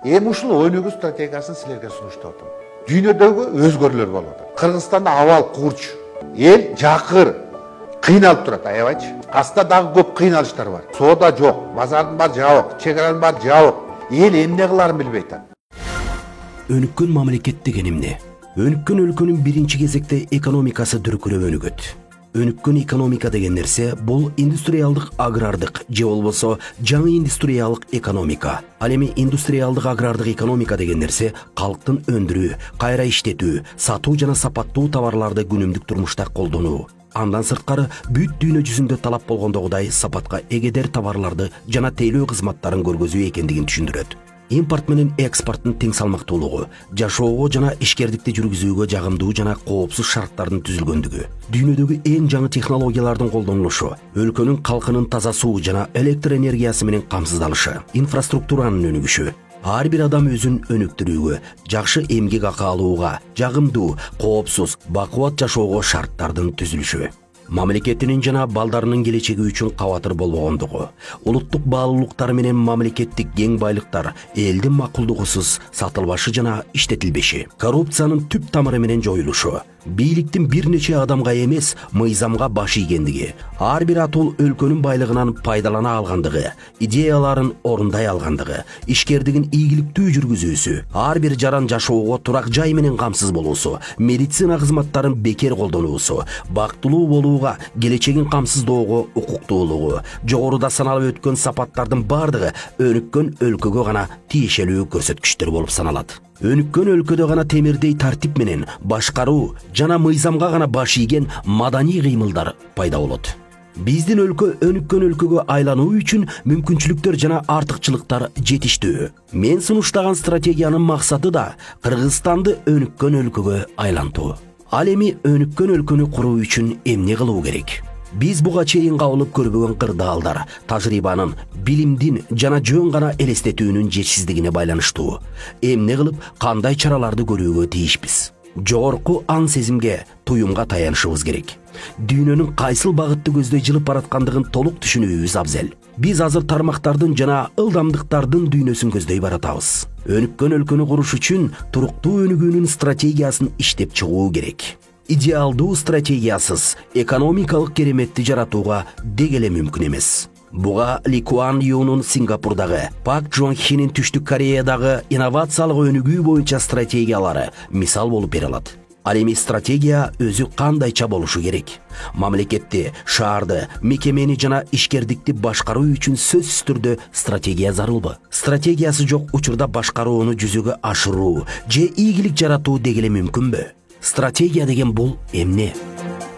Эми ушул өнүгүү стратегиясын силерге сунуштап атам. Дүйнөдөгү өзгөрүүлөр болуп атат. Кыргызстанда абал курч, эл жакыр, кыйналып турат, аябайчы. Аста дагы көп кыйналыштар бар. Соода жок, базардын баары жабык, чегаранын баары жабык. Эл эмне кыларын билбей атат. Өнүккөн мамлекет деген эмне? Өнүккөн өлкөнүн биринчи кезекте экономикасы дүркүрөп өнүгөт. Өнүккөн экономика деген нерсе бул индустриалдык агрардык же болбосо жаңы индустриалдык экономика. Ал эми индустриалдык агрардык экономика деген нерсе калктын өндүрүү, кайра иштетүү, сатуу жана сапаттуу товарларды күнүмдүк турмушта колдонуу. Андан сырткары бүт дүйнө жүзүндө талап болгондогудай сапатка эгедер товарларды жана тейлөө кызматтарын көргөзүү экендигин түшүндүрөт. Импорт менен экспорттун тең салмактуулугу, жашоого жана ишкердикти жүргүзүүгө жагымдуу жана коопсуз шарттардын түзүлгөндүгү, дүйнөдөгү эң жаңы технологиялардын колдонулушу, өлкөнүн калкынын таза суу жана электр энергиясы менен камсыздалышы, инфраструктуранын өнүгүшү, ар бир адам өзүн өнүктүрүүгө, жакшы эмгек акы алууга, жагымдуу, коопсуз, бакубат жашоого шарттардын түзүлүшү. Мамлекетинин жана балдарынын келечеги үчүн кабатыр болбогондугу, улуттук баалуулуктар менен мамлекеттик кең байлыктар элдин макулдугусуз сатылбашы жана иштетилбеши, коррупциянын түп тамыры менен жоюлушу, бийликтин бир нече адамга эмес мыйзамга баш ийгендиги, ар бир атул өлкөнүн байлыгынан пайдалана алгандыгы, идеяларын орундай алгандыгы, ишкердигин ийгиликтүү жүргүзүүсү, ар бир жаран жашоого турак жай менен камсыз болуусу, медицина кызматтарын бекер колдонуусу, бактылуу болууга, келечегин камсыздоого укуктуулугу, жогоруда саналып өткөн сапаттардын бардыгы өнүккөн өлкөгө гана тиешелүү көрсөткүчтөр болуп саналат. Өнүккөн өлкөдө гана темирдей тартип менен башкаруу жана мыйзамга гана баш ийген маданий кыймылдар пайда болот. Биздин өлкө өнүккөн өлкөгө айлануу үчүн мүмкүнчүлүктөр жана артыкчылыктар жетиштүү. Мен сунуштаган стратегиянын максаты да Кыргызстанды өнүккөн өлкөгө айлантуу. Ал эми өнүккөн өлкөнү куруу үчүн эмне кылуу керек? Биз буга чейин кабылып көрбөгөн кырдаалдар, тажрыйбанын, билимдин жана жөн гана элестетүүнүн жетишсиздигине байланыштуу. Эмне кылып, кандай чараларды көрүүгө тийишпиз? Жогорку аң сезимге, туюмга таянышыбыз керек. Дүйнөнүн кайсыл багытты көздөй жылып бараткандыгын толук түшүнүүбүз абзел. Биз азыр тармактардын жана ылдамдыктардын дүйнөсүн көздөй баратабыз. Өнүккөн өлкөнү куруш үчүн туруктуу өнүгүүнүн стратегиясын иштеп чыгуу керек. Идеалдуу стратегиясыз экономикалык кереметти жаратууга деги эле мүмкүн эмес. Буга Ли Куан Юнун Сингапурдагы, Пак Чжон Хинин Түштүк Кореядагы инновациялык өнүгүү боюнча стратегиялары мисал болуп бере алат. Ал эми стратегия өзү кандайча болушу керек? Мамлекетти, шаарды, мекемени жана ишкердикти башкаруу үчүн сөзсүз түрдө стратегия зарылбы? Стратегиясы жок учурда башкарууну жүзөгө ашыруу же ийгилик жаратуу деги эле мүмкүнбү? Стратегия деген бул эмне?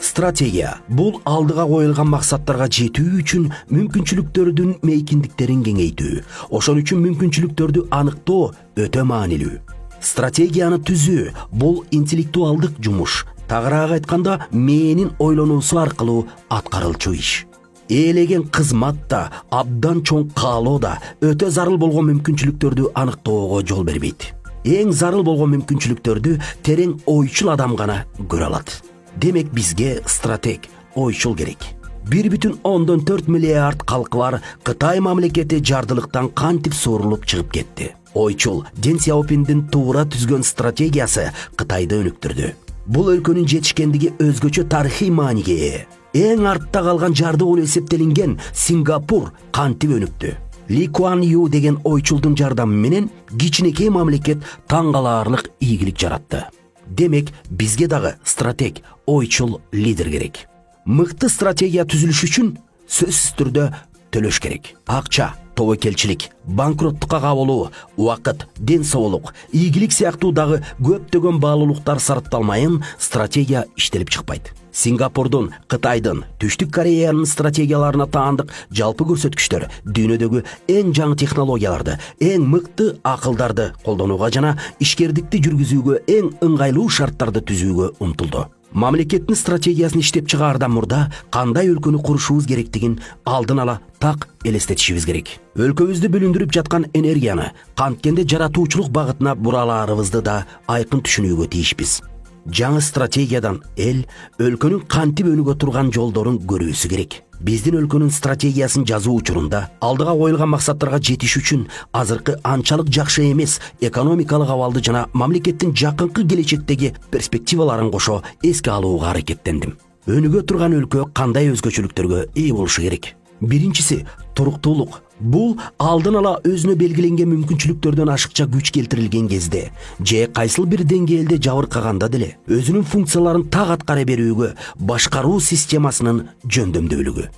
Стратегия бул алдыга коюлган максаттарга жетүү үчүн мүмкүнчүлүктөрдүн мейкиндиктерин кеңейтүү, ошон үчүн мүмкүнчүлүктөрдү аныктоо өтө маанилүү. Стратегияны түзүү бул интеллектуалдык жумуш, тагыраак айтканда мээнин ойлонуусу аркылуу аткарылчу иш. Ээлеген кызмат да, абдан чоң каалоо да өтө зарыл болгон мүмкүнчүлүктөрдү аныктоого жол бербейт. Эң зарыл болгон мүмкүнчүлүктөрдү терең ойчул адам гана көрө алат. Демек бизге стратег, ойчул керек. 1,4 миллиард калкы бар Кытай мамлекети жардылыктан кантип суурулуп чыгып кетти. Ойчул Дэн Сяопиндин туура түзгөн стратегиясы Кытайды өнүктүрдү. Бул өлкөнүн жетишкендиги өзгөчө тарыхый мааниге ээ. Эң артта калган жарды болуп эсептелинген Сингапур кантип өнүктү. Ли Куан Ю деген ойчулдун жардамы менен кичинекей мамлекет таң калаарлык ийгилик жаратты. Демек, бизге дагы стратег, ойчул лидер керек. Мыкты стратегия түзүлүш үчүн сөзсүз түрдө төлөш керек. Акча, тобокелчилик, банкроттукка кабылуу, убакыт, ден соолук, ийгилик сыяктуу дагы көптөгөн баалуулуктар сарпталмайын стратегия иштелип чыкпайт. Сингапурдун, Кытайдын, Түштүк Кореянын стратегияларына таандык жалпы көрсөткүчтөр дүйнөдөгү эң жаңы технологияларды, эң мыкты акылдарды колдонууга жана ишкердикти жүргүзүүгө эң ыңгайлуу шарттарды түзүүгө умтулду. Мамлекеттин стратегиясын иштеп чыгаардан мурда кандай өлкөнү курушубуз керектигин алдын ала так элестетишибиз керек. Өлкөбүздү бүлүндүрүп жаткан энергияны канткенде жаратуучулук багытына буралаарыбызды да айкын түшүнүүгө тийишпиз. жаңы стратегиядан эл өлкөнүн кантип өнүгө турган жолдорун көрүүсү керек. Биздин өлкөнүн стратегиясын жазуу учурунда алдыга коюлган максаттарга жетиш үчүн азыркы анчалык жакшы эмес экономикалык абалды жана мамлекеттин жакынкы келечектеги перспективаларын кошо эске алууга аракеттендим. Өнүгө турган өлкө кандай өзгөчөлүктөргө ээ болушу керек? Биринчиси туруктуулук. Бул алдын ала өзүнө белгиленген мүмкүнчүлүктөрдөн ашыкча күч келтирилген кезде же кайсыл бир деңгээлде жабыркаганда деле өзүнүн функцияларын так аткара берүүгө башкаруу системасынын жөндөмдүүлүгү.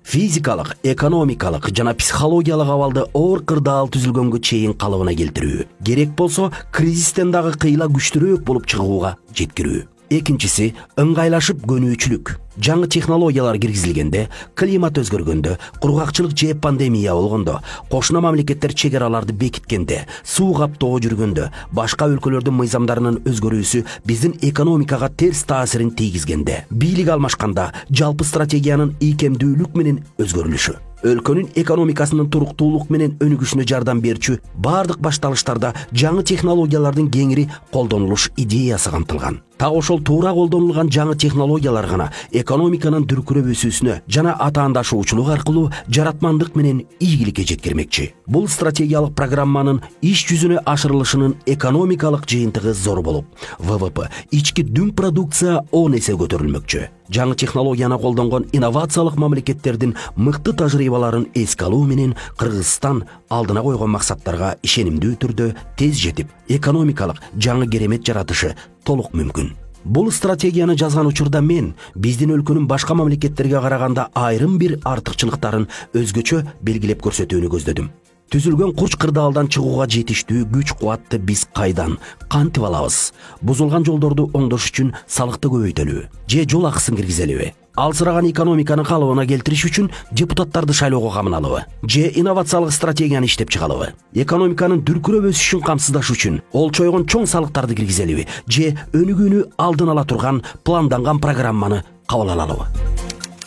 Физикалык, экономикалык жана психологиялык абалды оор кырдаал түзүлгөнгө чейин калыбына келтирүү. Керек болсо кризистен дагы кыйла күчтүүрөөк болуп чыгууга жеткирүү. Экинчиси ыңгайлашып көнүүчүлүк. Жаңы технологиялар киргизилгенде, климат өзгөргөндө, кургакчылык же пандемия болгондо, кошуна мамлекеттер чек араларды бекиткенде, суу каптоо жүргөндө, башка өлкөлөрдүн мыйзамдарынын өзгөрүүсү биздин экономикага терс таасирин тийгизгенде, бийлик алмашканда жалпы стратегиянын ийкемдүүлүк менен өзгөрүлүшү, өлкөнүн экономикасынын туруктуулук менен өнүгүшүнө жардам берүүчү бардык башталыштарда жаңы технологиялардын кеңири колдонулуш идеясы камтылган. Так ошол туура колдонулган жаңы технологиялар гана экономиканын дүркүрөп өсүүсүнө жана атаандашуучулук аркылуу жаратмандык менен ийгиликке жеткирмекчи. Бул стратегиялык программанын иш жүзүнө ашырылышынын экономикалык жыйынтыгы зор болуп, ВВП, ички дүң продукция 10 эсе көтөрүлмөкчү. Жаңы технологияны колдонгон инновациялык мамлекеттердин мыкты тажрыйбаларын эске алуу менен Кыргызстан алдына койгон максаттарга ишенимдүү түрдө тез жетип, экономикалык жаңы керемет жаратышы толук мүмкүн. Бул стратегияны жазган учурда мен биздин өлкөнүн башка мамлекеттерге караганда айрым бир артыкчылыктарын өзгөчө белгилеп көрсөтүүнү көздөдүм. Түзүлгөн курч кырдаалдан чыгууга жетиштүү күч кубатты биз кайдан, кантип алабыз? Бузулган жолдорду оңдош үчүн салыкты көбөйтөлүбү же жол акысын киргизелиби? Алсыраган экономиканы калыбына келтириш үчүн депутаттарды шайлоого камыналыбы же инновациялык стратегияны иштеп чыгалыбы? Экономиканын дүркүрөп өсүшүн камсыздаш үчүн олчойгон чоң салыктарды киргизелиби же өнүгүүнү алдын ала турган планданган программаны кабыл алалыбы?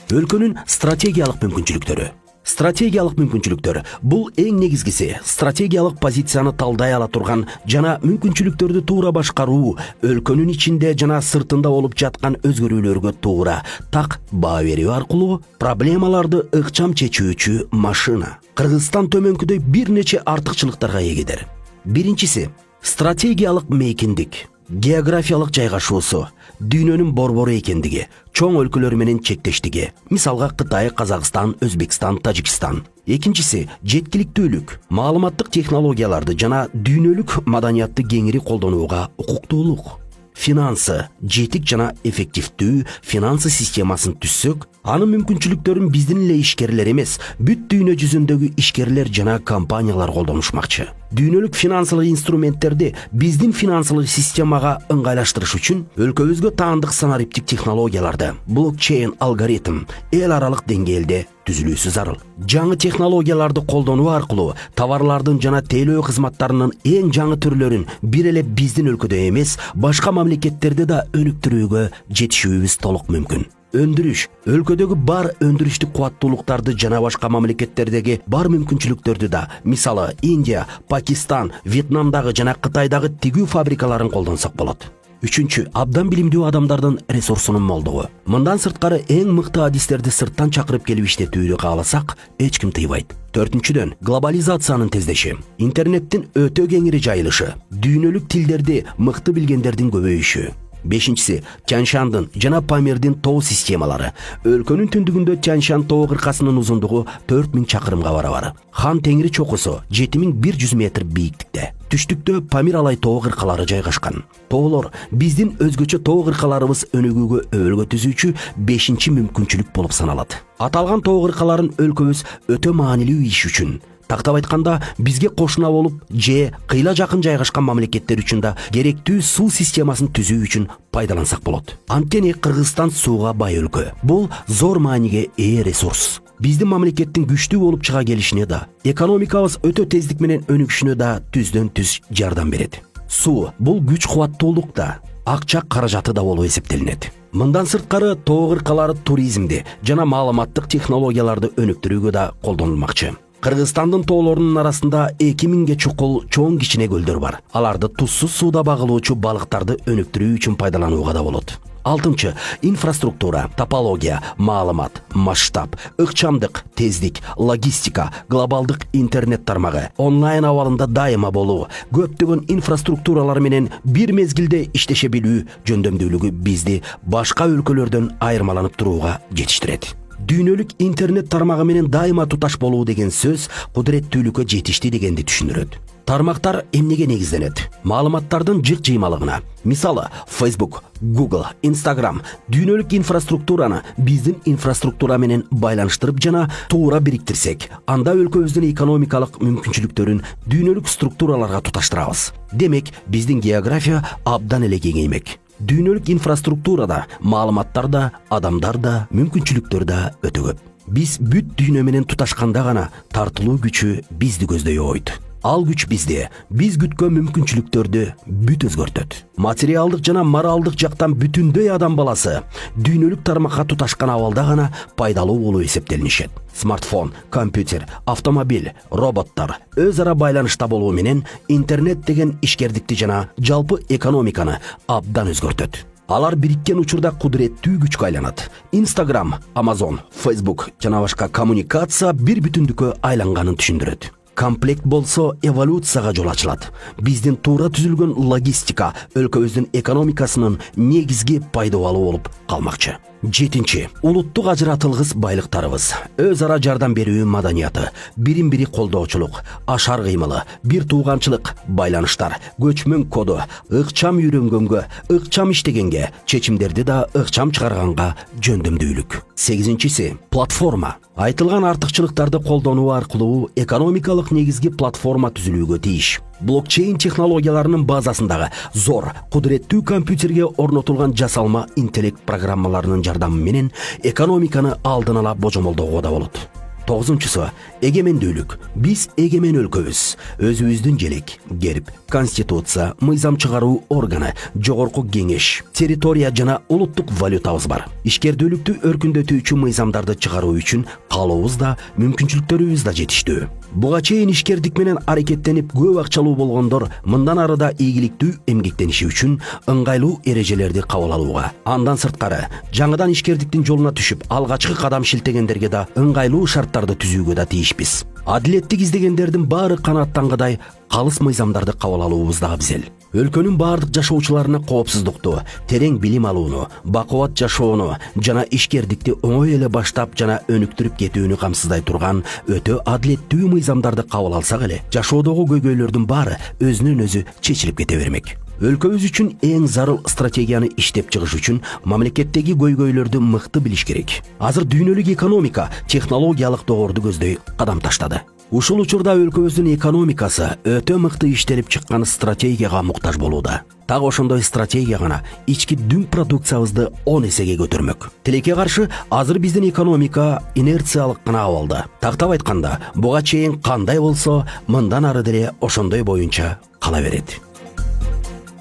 Өлкөнүн стратегиялык мүмкүнчүлүктөрү. Стратегиялык мүмкүнчүлүктөр бул эң негизгиси стратегиялык позицияны талдай ала турган жана мүмкүнчүлүктөрдү туура башкаруу, өлкөнүн ичинде жана сыртында болуп жаткан өзгөрүүлөргө туура так баа берүү аркылуу проблемаларды ыкчам чечүүчү машина. Кыргызстан төмөнкүдөй бир нече артыкчылыктарга ээлdir. Биринчиси стратегиялык мейкиндик. Географиялык жайгашуусу, дүйнөнүн борбору экендиги, чоң өлкөлөр менен чектештиги, мисалга Кытай, Казакстан, Өзбекстан, Тажикстан. Экинчиси жеткиликтүүлүк, маалыматтык технологияларды жана дүйнөлүк маданиятты кеңири колдонууга укуктуулук. Финансы, жетик жана эффективдүү финансы системасын түзсөк, анын мүмкүнчүлүктөрүн биздин эле ишкерлер эмес, бүт дүйнө жүзүндөгү ишкерлер жана компаниялар колдонушмакчы. Дүйнөлүк финансылык инструменттерди биздин финансылык системага ыңгайлаштырыш үчүн өлкөбүзгө таандык санариптик технологияларды, блокчейн алгоритм эл аралык деңгээлде түзүлүүсү зарыл. Жаңы технологияларды колдонуу аркылуу товарлардын жана тейлөө кызматтарынын эң жаңы түрлөрүн бир эле биздин өлкөдө эмес, башка мамлекеттерде да өнүктүрүүгө жетишүүбүз толук мүмкүн. Өндүрүш, өлкөдөгү бар өндүрүштүк кубаттуулуктарды жана башка мамлекеттердеги бар мүмкүнчүлүктөрдү да, мисалы Индия, Пакистан, Вьетнамдагы жана Кытайдагы тигүү фабрикаларын колдонсок болот. Үчүнчү, абдан билимдүү адамдардын ресурсунун молдугу. Мындан сырткары эң мыкты адистерди сырттан чакырып келип иштетүүнү кааласак, эч ким тыйбайт. Төртүнчүдөн, глобализациянын тездеши, интернеттин өтө кеңири жайылышы, дүйнөлүк тилдерди мыкты билгендердин көбөйүшү. Бешинчиси, Тянь-Шандын жана Памирдин тоо системалары. Өлкөнүн түндүгүндө Тянь-Шань тоо кыркасынын узундугу 4000 чакырымга барабар. Хан Теңири чокусу 7100 метр бийиктикте. Түштүктө Памир алай тоо кыркалары жайгашкан. Тоолор биздин өзгөчө тоо кыркаларыбыз өнүгүүгө өбөлгө түзүүчү 5-чи мүмкүнчүлүк болуп саналат. Аталган тоо кыркаларын өлкөбүз өтө маанилүү иш үчүн, тактап айтканда, бизге кошуна болуп же кыйла жакын жайгашкан мамлекеттер үчүн да керектүү суу системасын түзүү үчүн пайдалансак болот. Анткени Кыргызстан сууга бай өлкө. Бул зор мааниге ээ ресурс. Биздин мамлекеттин күчтүү болуп чыга келишине да, экономикабыз өтө тездик менен өнүгүшүнө да түздөн түз жардам берет. Суу бул күч кубаттуулук да, акча каражаты да болуп эсептелинет. Мындан сырткары тоо кыркалары туризмди жана маалыматтык технологияларды өнүктүрүүгө да колдонулмакчы. Кыргызстандын тоолорунун арасында 2000ге чукул чоң кичине көлдөр бар. Аларды тузсуз сууда багылуучу балыктарды өнүктүрүү үчүн пайдаланууга да болот. 6. Инфраструктура, топология, маалымат, масштаб, ыкчамдык, тездик, логистика, глобалдык интернет тармагы, онлайн абалында дайыма болуу, көптөгөн инфраструктуралар менен бир мезгилде иштеше билүү жөндөмдүүлүгү бизди башка өлкөлөрдөн айырмаланып турууга жетиштирет. Дүйнөлүк интернет тармагы менен дайыма туташ болуу деген сөз кудуреттүүлүккө жетишти дегенди түшүндүрөт. Тармактар эмнеге негизденет? Маалыматтардын жык жыймалыгына. Мисалы, Facebook, Google, Instagram дүйнөлүк инфраструктураны биздин инфраструктура менен байланыштырып жана туура бириктирсек, анда өлкөбүздүн экономикалык мүмкүнчүлүктөрүн дүйнөлүк структураларга туташтырабыз. Демек, биздин география абдан эле кеңеймек. Дүйнөлүк инфраструктурада маалыматтар да, адамдар да, мүмкүнчүлүктөр да өтө көп. Биз бүт дүйнө менен туташканда гана тартылуу күчү бизди көздөй ойт. Ал күч бизде, биз күткөн мүмкүнчүлүктөрдү бүт өзгөртөт. Материалдык жана моралдык жактан бүтүндөй адам баласы дүйнөлүк тармакка туташкан абалда гана пайдалуу болуп эсептелинишет. Смартфон, компьютер, автомобиль, роботтор өз ара байланышта болуу менен интернет деген ишкердикти жана жалпы экономиканы абдан өзгөртөт. Алар бириккен учурда кудуреттүү күчкө айланат. Instagram, Amazon, Facebook жана башка коммуникация бир бүтүндүккө айланганын түшүндүрөт. Комплект болсо эволюцияга жол ачылат. Биздин туура түзүлгөн логистика өлкөбүздүн экономикасынын негизги пайдалуу болуп калмакчы. 7. Улуттук ажыратылгыс байлыктарыбыз, өз ара жардам берүү маданияты, бирин-бири колдоочулук, ашар кыймылы, бир тууганчылык, байланыштар, көчмөн коду, ыкчам үйрөнгөнгө, ыкчам иштегенге, чечимдерди да ыкчам чыгарганга жөндөмдүүлүк. 8. Платформа. Айтылган артыкчылыктарды колдонуу аркылуу экономикалык негизги платформа түзүлүүгө тийиш. Блокчейн технологияларынын базасындагы зор, кудуреттүү компьютерге орнотулган жасалма интеллект программаларынын жардамы менен экономиканы алдын ала божомолдоого да болот. 9. Эгемендүүлүк. Биз эгемен өлкөбүз. Өзүбүздүн желек, герб, конституция, мыйзам чыгаруу органы, жогорку кеңеш, территория жана улуттук валютабыз бар. Ишкердүүлүктү өркүндөтүүчү мыйзамдарды чыгаруу үчүн каалообуз да, мүмкүнчүлүктөрүбүз да жетиштүү. Буга чейин ишкердик менен аракеттенип көп акчалуу болгондор мындан арыда ийгиликтүү эмгектениши үчүн ыңгайлуу эрежелерди кабыл алууга, андан сырткары жаңыдан ишкердиктин жолуна түшүп алгачкы кадам шилтегендерге да ыңгайлуу шарттарды түзүүгө да тийишпиз. Адилеттик издегендердин баары канааттангыдай калыс мыйзамдарды кабыл алуубуз да абзел. Өлкөнүн баардык жашоочуларына коопсуздукту, терең билим алууну, бакубат жашоону жана ишкердикти оңой эле баштап жана өнүктүрүп кетүүнү камсыздай турган өтө адилеттүү мыйзамдарды кабыл алсак эле, жашоодогу көйгөйлөрдүн баары өзүнөн өзү чечилип кете бермек. Өлкөбүз үчүн эң зарыл стратегияны иштеп чыгыш үчүн мамлекеттеги көйгөйлөрдү мыкты билиш керек. Азыр дүйнөлүк экономика технологиялык доорду көздөй кадам таштады. Ушул учурда өлкөбүздүн экономикасы өтө мыкты иштелип чыккан стратегияга муктаж болууда. Так ошондой стратегия гана ички дүң продукциябызды 10 эсеге көтөрмөк. Тилекке каршы, азыр биздин экономика инерциялык гана абалда. Тактап айтканда, буга чейин кандай болсо, мындан ары деле ошондой боюнча кала берет.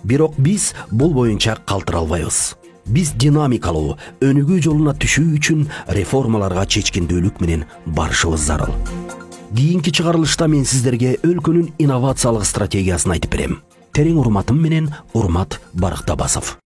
Бирок биз бул боюнча калтыра албайбыз. Биз динамикалуу, өнүгүү жолуна түшүү үчүн реформаларга чечкиндүүлүк менен барышыбыз зарыл. Кийинки чыгарылышта мен сиздерге өлкөнүн инновациялык стратегиясын айтып берем. Терең урматым менен Урмат Барыктабасов.